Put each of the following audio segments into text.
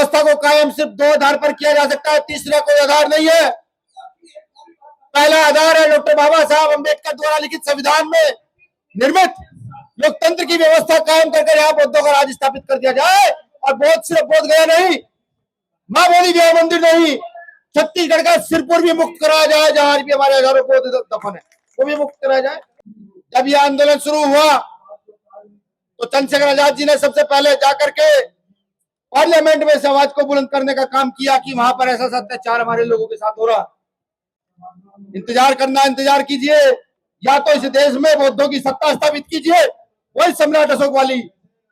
व्यवस्था को कायम सिर्फ दो आधार पर किया जा सकता है, तीसरा कोई आधार नहीं है। पहला आधार है डॉक्टर बाबा साहब अम्बेडकर द्वारा लिखित संविधान में निर्मित लोकतंत्र की व्यवस्था कायम करके यहाँ बौद्धों का राज स्थापित कर दिया जाए। और बौद्ध सिर्फ बोध गया नहीं, मां बोली गया मंदिर नहीं, छत्तीसगढ़ का सिरपुर भी मुक्त कराया जाए, जहां भी हमारे हजारों बौद्ध दफन है वो भी मुक्त कराया जाए। जब यह आंदोलन शुरू हुआ तो चंद्रशेखर आजाद जी ने सबसे पहले जाकर के पार्लियामेंट में इस आवाज को बुलंद करने का काम किया कि वहां पर ऐसा अत्याचार हमारे लोगों के साथ हो रहा। इंतजार करना, इंतजार कीजिए, या तो इस देश में बौद्धों की सत्ता स्थापित कीजिए वही सम्राट अशोक वाली,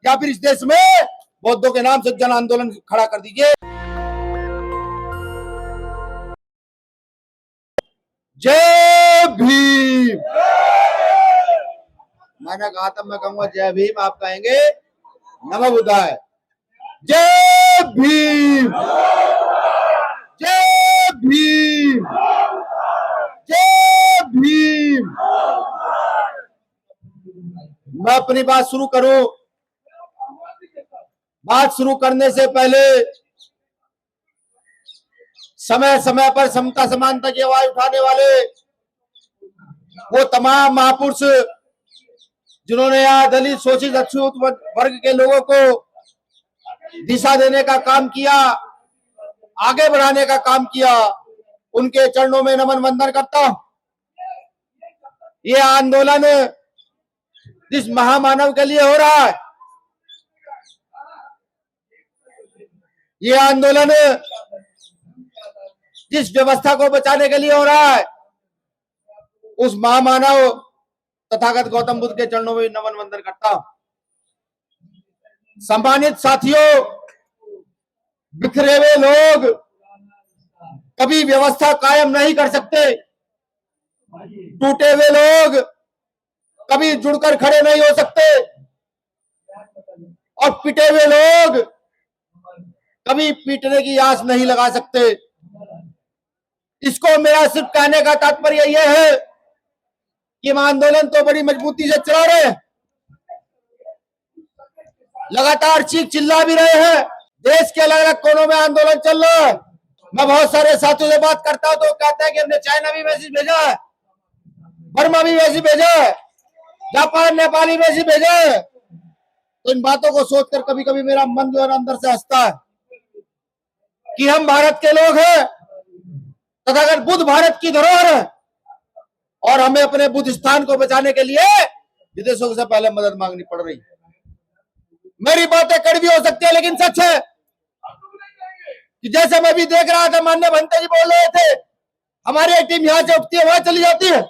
या फिर इस देश में बौद्धों के नाम से जन आंदोलन खड़ा कर दीजिए। जय भीम। मैंने कहा था, मैं कहूंगा जय भीम, आप कहेंगे नमः बुद्धाय। जय भीम, जय भीम, जय भीम। मैं अपनी बात शुरू करूं, बात शुरू करने से पहले समय समय पर समता समानता की आवाज उठाने वाले वो तमाम महापुरुष जिन्होंने यहाँ दलित शोषित अछूत वर्ग के लोगों को दिशा देने का काम किया, आगे बढ़ाने का काम किया, उनके चरणों में नमन वंदन करता हूं। ये आंदोलन जिस महामानव के लिए हो रहा है, ये आंदोलन जिस व्यवस्था को बचाने के लिए हो रहा है, उस महामानव तथागत गौतम बुद्ध के चरणों में नमन वंदन करता हूं। सम्मानित साथियों, बिखरे हुए लोग कभी व्यवस्था कायम नहीं कर सकते, टूटे हुए लोग कभी जुड़कर खड़े नहीं हो सकते, और पिटे हुए लोग कभी पीटने की आस नहीं लगा सकते। इसको मेरा सिर्फ कहने का तात्पर्य यह है कि हम आंदोलन तो बड़ी मजबूती से चला रहे हैं, लगातार चीख चिल्ला भी रहे हैं, देश के अलग अलग कोनों में आंदोलन चल रहा है। मैं बहुत सारे साथियों से बात करता हूं तो कहते हैं कि हमने चाइना भी मैसेज भेजा है, बर्मा भी मैसेज भेजा है, जापान नेपाली मैसेज भेजा है। तो इन बातों को सोचकर कभी कभी मेरा मन जो है अंदर से हंसता है कि हम भारत के लोग हैं, तथागत बुद्ध भारत की धरोहर है, और हमें अपने बुद्ध स्थान को बचाने के लिए विदेशों से पहले मदद मांगनी पड़ रही है। मेरी बातें कड़वी हो सकती है, लेकिन सच है कि जैसे मैं भी देख रहा था, माननीय भंते जी बोल रहे थे, हमारी टीम यहाँ से उठती है वहां चली जाती है।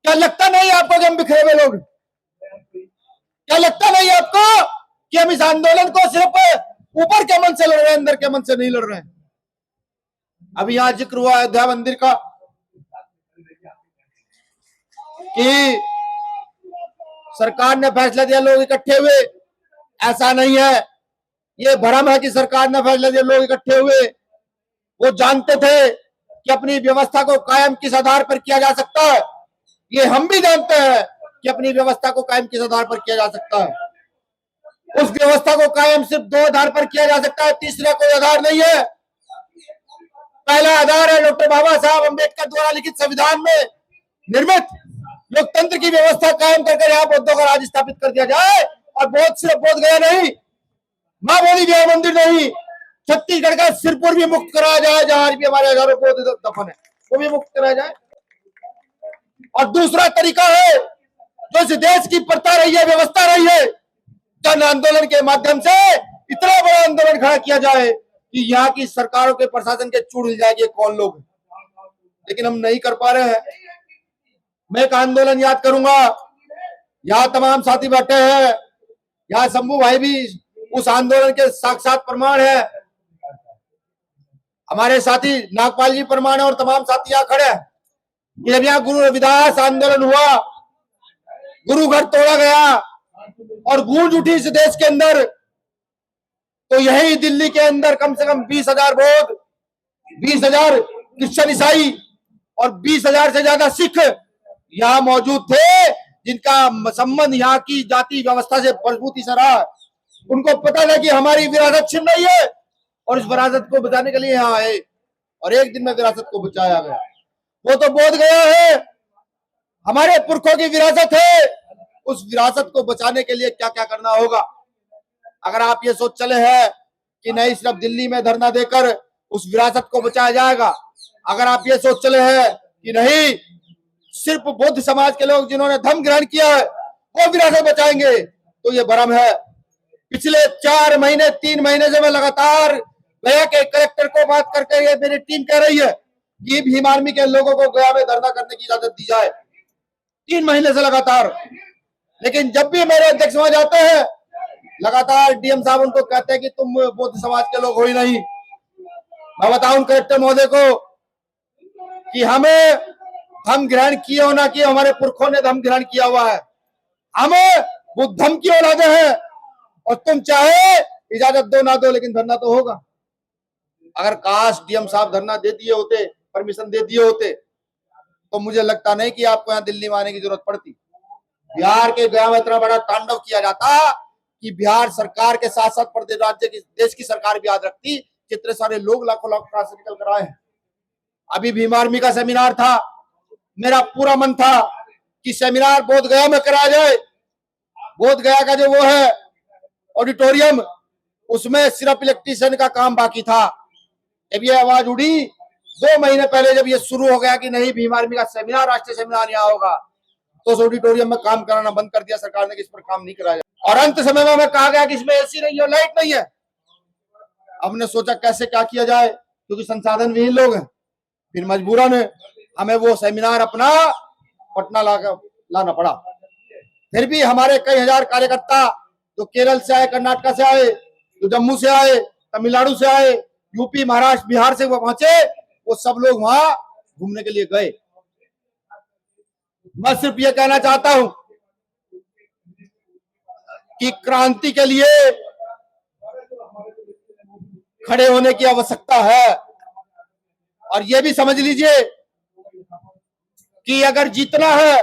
क्या लगता नहीं आपको कि हम बिखरे हुए लोग? क्या लगता नहीं आपको कि हम इस आंदोलन को सिर्फ ऊपर के मन से लड़ रहे हैं, अंदर के मन से नहीं लड़ रहे हैं? अभी यहाँ जिक्र हुआ अयोध्या मंदिर का कि सरकार ने फैसला दिया, लोग इकट्ठे हुए। ऐसा नहीं है, ये भ्रम है कि सरकार ने फैसला दिया, लोग इकट्ठे हुए। वो जानते थे कि अपनी व्यवस्था को कायम किस आधार पर किया जा सकता है। ये हम भी जानते हैं कि अपनी व्यवस्था को कायम किस आधार पर किया जा सकता है। उस व्यवस्था को कायम सिर्फ दो आधार पर किया जा सकता है, तीसरा कोई आधार नहीं है। पहला आधार है डॉक्टर बाबा साहब अम्बेडकर द्वारा लिखित संविधान में निर्मित लोकतंत्र की व्यवस्था कायम करके यहाँ बौद्धों का राज स्थापित कर दिया जाए। और बौद्ध सिर्फ बोध गया नहीं, मां बोली गया मंदिर नहीं, छत्तीसगढ़ का सिरपुर भी मुक्त कराया जाए, जहां भी हमारे हजारों बौद्ध दफन है वो भी मुक्त कराया जाए। और दूसरा तरीका है जो इस देश की प्रथा रही है, व्यवस्था रही है, जन आंदोलन के माध्यम से इतना बड़ा आंदोलन खड़ा किया जाए कि यहाँ की सरकारों के प्रशासन के चूड़ हिल जाएगी कौन लोग। लेकिन हम नहीं कर पा रहे हैं। मैं एक आंदोलन याद करूंगा, यहाँ तमाम साथी बैठे हैं, यहाँ शंभू भाई भी उस आंदोलन के साक्षात प्रमाण है, हमारे साथी नागपाल जी प्रमाण है, और तमाम साथी यहाँ खड़े हैं। जब यहाँ गुरु रविदास आंदोलन हुआ, गुरु घर तोड़ा गया और गूंज उठी इस देश के अंदर, तो यही दिल्ली के अंदर कम से कम 20,000 बौद्ध, 20,000 क्रिश्चियन ईसाई और 20,000 से ज्यादा सिख यहाँ मौजूद थे, जिनका संबंध यहाँ की जाति व्यवस्था से मजबूती से रहा। उनको पता था कि हमारी विरासत छिन रही है और इस विरासत को बचाने के लिए यहाँ आए और एक दिन में विरासत को बचाया गया। वो तो बोध गया है, हमारे पुरखों की विरासत है। उस विरासत को बचाने के लिए क्या क्या करना होगा। अगर आप ये सोच चले हैं कि नहीं सिर्फ दिल्ली में धरना देकर उस विरासत को बचाया जाएगा, अगर आप ये सोच चले हैं कि नहीं सिर्फ बौद्ध समाज के लोग जिन्होंने धर्म ग्रहण किया है वो विरासत बचाएंगे, तो ये भ्रम है। पिछले 4 महीने 3 महीने से मैं लगातार गया के कलेक्टर को बात करके ये मेरी टीम कह रही है कि भीम आर्मी के लोगों को गया में धरना करने की इजाजत दी जाए, 3 महीने से लगातार। लेकिन जब भी मेरे अध्यक्ष वहां जाते हैं लगातार डीएम साहब उनको कहते हैं कि तुम बौद्ध समाज के लोग हो ही नहीं। मैं बताऊं कलेक्टर महोदय को कि हमें धर्म ग्रहण किए हो ना किए, हमारे पुरखों ने धर्म ग्रहण किया हुआ है, हमें बुद्धम की औलादे हैं और तुम चाहे इजाजत दो ना दो लेकिन धरना तो होगा। अगर काश डीएम साहब धरना दे दिए होते, परमिशन दे दिए होते, तो मुझे लगता नहीं कि आपको यहाँ दिल्ली में आने की जरूरत पड़ती। बिहार के गया में इतना बड़ा तांडव किया जाता कि बिहार सरकार के साथ साथ प्रदेश राज्य की देश की सरकार भी याद रखती। कितने सारे लोग लाखों लाख से निकल कर आए हैं। अभी भीम आर्मी का सेमिनार था, मेरा पूरा मन था कि सेमिनार बोध गया में कराया जाए। बोध गया का जो वो है ऑडिटोरियम, उसमें सिर्फ इलेक्ट्रीशियन का काम बाकी था। जब ये आवाज उड़ी 2 महीने पहले, जब ये शुरू हो गया कि नहीं भीम आर्मी का सेमिनार, राष्ट्रीय सेमिनार यहाँ होगा, तो उस ऑडिटोरियम में काम कराना बंद कर दिया सरकार ने कि इस पर काम नहीं कराया। और अंत समय में हमें कहा गया कि इसमें एसी नहीं है, लाइट नहीं है। हमने सोचा कैसे क्या किया जाए, क्योंकि संसाधन विहीन लोग हैं। फिर मजबूरन हमें वो सेमिनार अपना पटना लाना पड़ा। फिर भी हमारे कई हजार कार्यकर्ता जो केरल से आए, कर्नाटक से आए, जो जम्मू से आए, तमिलनाडु से आए, यूपी, महाराष्ट्र, बिहार से वो पहुंचे, वो सब लोग वहां घूमने के लिए गए। मैं सिर्फ ये कहना चाहता हूं कि क्रांति के लिए खड़े होने की आवश्यकता है। और ये भी समझ लीजिए कि अगर जीतना है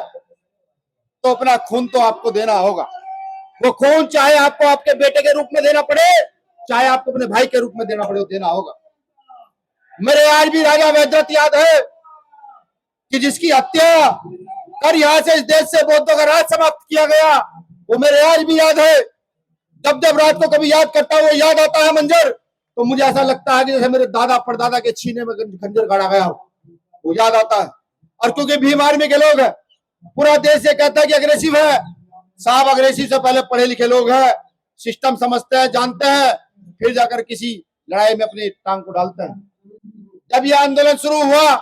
तो अपना खून तो आपको देना होगा। वो खून चाहे आपको आपके बेटे के रूप में देना पड़े, चाहे आपको अपने भाई के रूप में देना पड़े, वो देना होगा। मेरे आज भी राजा वैद्यनाथ याद है कि जिसकी हत्या कर यहां से इस देश से बौद्धों का राज समाप्त किया गया, वो मेरे आज भी याद है। जब जब रात को कभी याद करता हूं, याद आता है मंजर, तो मुझे ऐसा लगता है कि जैसे मेरे दादा परदादा के सीने में खंजर गाड़ा गया हो, वो याद आता है। और क्योंकि भीम आर्मी के लोग हैं, पूरा देश ये कहता है कि अग्रेसिव है। साहब अग्रेसिव से पहले पढ़े लिखे लोग हैं, सिस्टम समझते हैं, जानते हैं, फिर जाकर किसी लड़ाई में अपनी टांग को डालते हैं। जब यह आंदोलन शुरू हुआ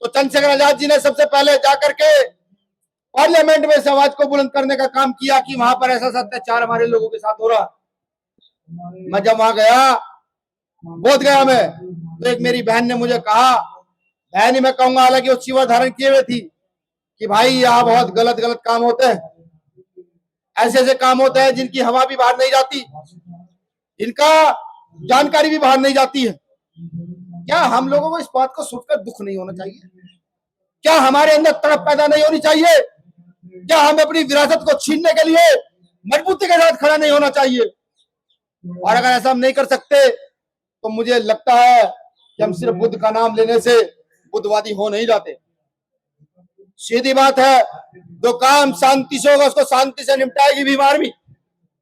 तो चंद्रशेखर आजाद जी ने सबसे पहले जाकर के पार्लियामेंट में इस आवाज को बुलंद करने का काम किया कि वहां पर ऐसा अत्याचार हमारे लोगों के साथ हो रहा। मैं जब वहां गया, बोध गया में, तो एक मेरी बहन ने मुझे कहा, बहन ही मैं कहूंगा, हालांकि वो चीवर धारण किए हुए थी, कि भाई यहाँ बहुत गलत गलत काम होते हैं, ऐसे ऐसे काम होते हैं जिनकी हवा भी बाहर नहीं जाती, इनका जानकारी भी बाहर नहीं जाती है। क्या हम लोगों को इस बात को सोचकर दुख नहीं होना चाहिए? क्या हमारे अंदर तड़प पैदा नहीं होनी चाहिए? क्या हम अपनी विरासत को छीनने के लिए मजबूती के साथ खड़ा नहीं होना चाहिए? और अगर ऐसा हम नहीं कर सकते तो मुझे लगता है कि हम सिर्फ बुद्ध का नाम लेने से बुद्धवादी हो नहीं जाते। सीधी बात है, जो काम शांति से होगा उसको शांति से निपटाएगी भीम आर्मी,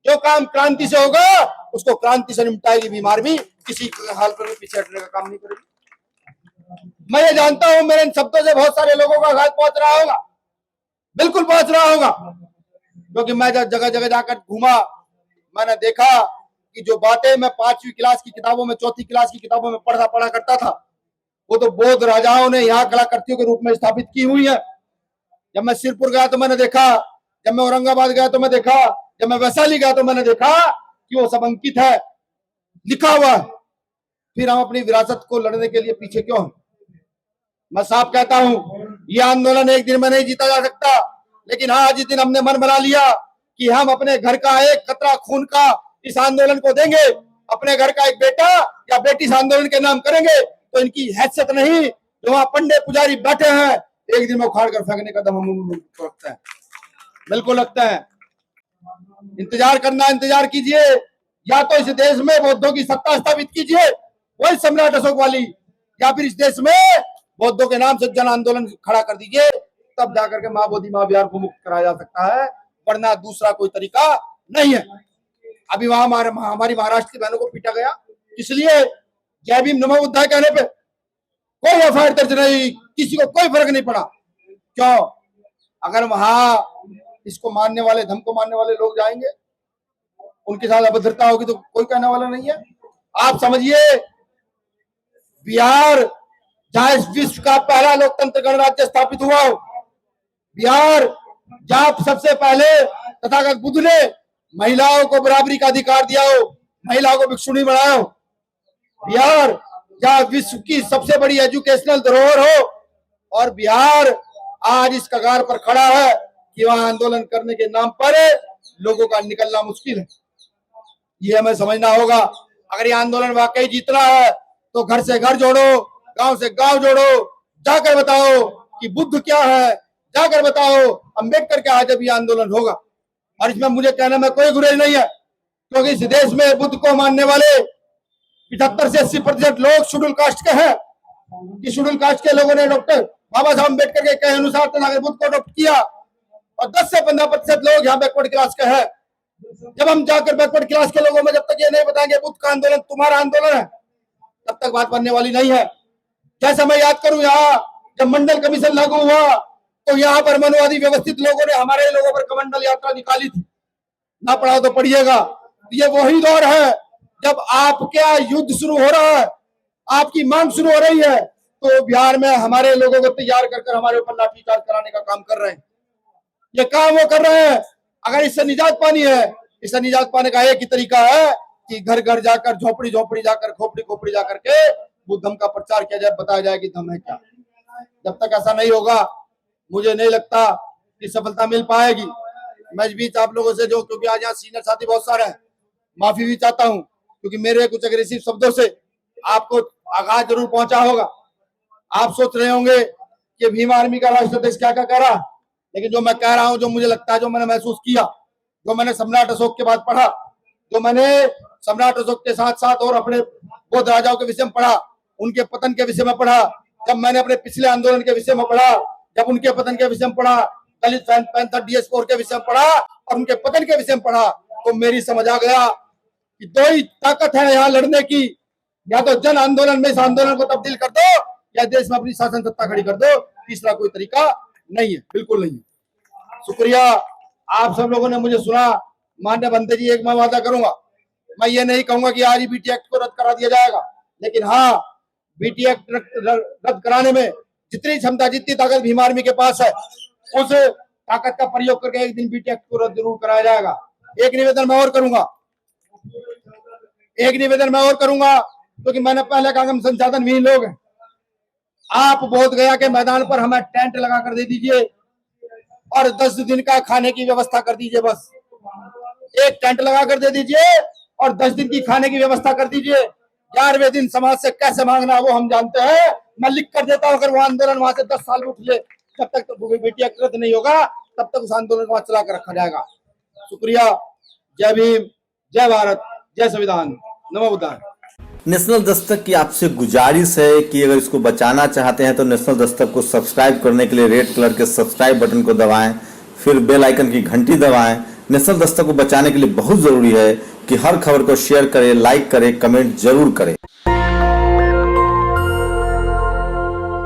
जो काम क्रांति से होगा उसको क्रांति से निपटाएगी भीम आर्मी। किसी हाल पर भी पीछे हटने का काम नहीं करेगी। मैं ये जानता हूं मेरे इन शब्दों से बहुत सारे लोगों का घात पहुंच रहा होगा, बिल्कुल पहुंच रहा होगा, क्योंकि मैं जब जगह जगह जाकर घूमा, मैंने देखा कि जो बातें मैं 5वीं क्लास की किताबों में, 4थी क्लास की किताबों में पढ़ा करता था, वो तो बौद्ध राजाओं ने यहाँ कलाकृतियों के रूप में स्थापित की हुई है। जब मैं सिरपुर गया तो मैंने देखा, जब मैं औरंगाबाद गया तो मैं देखा, जब मैं वैशाली गया तो मैंने देखा कि वो सब अंकित है, लिखा हुआ है। फिर हम अपनी विरासत को लड़ने के लिए पीछे क्यों हैं? मैं साफ कहता हूं, यह आंदोलन एक दिन में नहीं जीता जा सकता, लेकिन हाँ, जिस दिन हमने मन बना लिया कि हम अपने घर का एक कतरा खून का इस आंदोलन को देंगे, अपने घर का एक बेटा या बेटी इस आंदोलन के नाम करेंगे, तो इनकी हैसियत नहीं, जो वहां पंडे पुजारी बैठे हैं, एक दिन में उखाड़ कर फेंकने का दम हम रखते हैं, बिल्कुल लगता है। इंतजार करना, इंतजार कीजिए, या तो इस देश में बौद्धों की सत्ता स्थापित कीजिए वही सम्राट अशोक वाली, या फिर इस देश में बौद्धों के नाम से जन आंदोलन खड़ा कर दीजिए, तब जाकर के महाबोधि महाविहार को मुक्त कराया जा सकता है, वरना दूसरा कोई तरीका नहीं है। अभी वहां हमारी महाराष्ट्र की बहनों को पीटा गया, इसलिए जय भीम नमो बुद्धाय कहने पे कोई एफआईआर दर्ज नहीं, किसी को कोई फर्क नहीं पड़ा। क्यों? अगर वहां इसको मानने वाले, धर्म को मानने वाले लोग जाएंगे, उनके साथ अभद्रता होगी तो कोई कहने वाला नहीं है। आप समझिए, बिहार जहां इस विश्व का पहला लोकतंत्र गणराज्य स्थापित हुआ हो, बिहार जहां सबसे पहले तथागत बुद्ध ने महिलाओं को बराबरी का अधिकार दिया हो, महिलाओं को भिक्षुणी बनाया हो, बिहार जहां विश्व की सबसे बड़ी एजुकेशनल धरोहर हो, और बिहार आज इस कगार पर खड़ा है कि वहां आंदोलन करने के नाम पर लोगों का निकलना मुश्किल है। ये हमें समझना होगा। अगर ये आंदोलन वाकई जीतना है तो घर से घर जोड़ो, गांव से गांव जोड़ो, जाकर बताओ कि बुद्ध क्या है, जाकर बताओ अंबेडकर क्या है, जब ये आंदोलन होगा। और इसमें मुझे कहने में कोई गुरेज नहीं है, क्योंकि इस देश में बुद्ध को मानने वाले 75 से 80% लोग शेड्यूल कास्ट के हैं। कि शेड्यूल कास्ट के लोगों ने डॉक्टर बाबा साहब अम्बेडकर के कहे अनुसार तथागत बुद्ध को अडॉप्ट किया, और 10 से 15% लोग यहाँ बैकवर्ड क्लास के हैं। जब हम जाकर बैकवर्ड क्लास के लोगों में जब तक ये नहीं बताएंगे बुद्ध का आंदोलन तुम्हारा आंदोलन है, तब तक बात बनने वाली नहीं है। जैसे मैं याद करूं, यहाँ जब मंडल कमीशन लागू हुआ तो यहाँ पर मनवादी व्यवस्थित लोगों ने हमारे लोगों पर कमंडल यात्रा निकाली थी। ना पढ़ा तो पढ़िएगा। ये वही दौर है जब आपका युद्ध शुरू हो रहा है, आपकी मांग शुरू हो रही है, तो बिहार में हमारे लोगों को तैयार कर हमारे ऊपर लाठीचार्ज कराने का काम कर रहे हैं। ये काम वो कर रहे हैं। अगर इससे निजात पानी है, इससे निजात पाने का एक ही तरीका है कि घर घर जाकर, झोपड़ी झोपड़ी जाकर, खोपड़ी खोपड़ी जाकर के बुद्ध धम्म का प्रचार किया जाए, बताया जाए कि धम्म है क्या। जब तक ऐसा नहीं होगा, मुझे नहीं लगता कि सफलता मिल पाएगी। मैं इस बीच आप लोगों से, जो क्योंकि आज यहाँ सीनियर साथी बहुत सारे हैं, माफी भी चाहता हूँ, क्योंकि मेरे कुछ अग्रेसिव शब्दों से आपको आघात जरूर पहुंचा होगा। आप सोच रहे होंगे कि भीम आर्मी का राष्ट्राध्यक्ष क्या क्या कह रहा, लेकिन जो मैं कह रहा हूं, जो मुझे लगता है, जो मैंने महसूस किया, जो मैंने सम्राट अशोक के बाद पढ़ा, जो मैंने सम्राट अशोक के साथ साथ और अपने बौद्ध राजाओं के विषय में पढ़ा, उनके पतन के विषय में पढ़ा, जब मैंने अपने पिछले आंदोलन के विषय में पढ़ा, जब उनके पतन के विषय में पढ़ा, दलित पैंथर DS4 के विषय में पढ़ा और उनके पतन के विषय में पढ़ा, तो मेरी समझ आ गया कि दो ही ताकत है यहाँ लड़ने की, या तो जन आंदोलन में इस आंदोलन को तब्दील कर दो, या देश में अपनी शासन सत्ता खड़ी कर दो। तीसरा कोई तरीका नहीं है, बिल्कुल नहीं है। शुक्रिया आप सब लोगों ने मुझे सुना। मान्य बनते जी, एक मैं वादा करूंगा, मैं ये नहीं कहूंगा कि आज ही BT एक्ट को रद्द करा दिया जाएगा, लेकिन हाँ, BT एक्ट रद्द कराने में जितनी क्षमता, जितनी ताकत भीम आर्मी के पास है, उस ताकत का प्रयोग करके एक दिन BT एक्ट को रद्द जरूर कराया जाएगा। एक निवेदन मैं और करूंगा, क्योंकि मैंने पहले कहा हम संसाधन विहीन लोग हैं। आप बोध गया के मैदान पर हमें टेंट लगा कर दे दीजिए और 10 दिन का खाने की व्यवस्था कर दीजिए। बस एक टेंट लगा कर दे दीजिए और 10 दिन की खाने की व्यवस्था कर दीजिए। 11वें दिन समाज से कैसे मांगना वो हम जानते हैं। मैं लिख कर देता हूं, अगर वो आंदोलन वहां से 10 साल में उठ ले, जब तक तो BT एक्ट रद्द नहीं होगा, तब तक उस आंदोलन को चला कर रखा जाएगा। शुक्रिया। जय भीम, जय भारत, जय संविधान, नमो बुद्धाय। नेशनल दस्तक की आपसे गुजारिश है कि अगर इसको बचाना चाहते हैं तो नेशनल दस्तक को सब्सक्राइब करने के लिए रेड कलर के सब्सक्राइब बटन को दबाएं, फिर बेल आइकन की घंटी दबाएं। नेशनल दस्तक को बचाने के लिए बहुत जरूरी है कि हर खबर को शेयर करें, लाइक करें, कमेंट जरूर करें।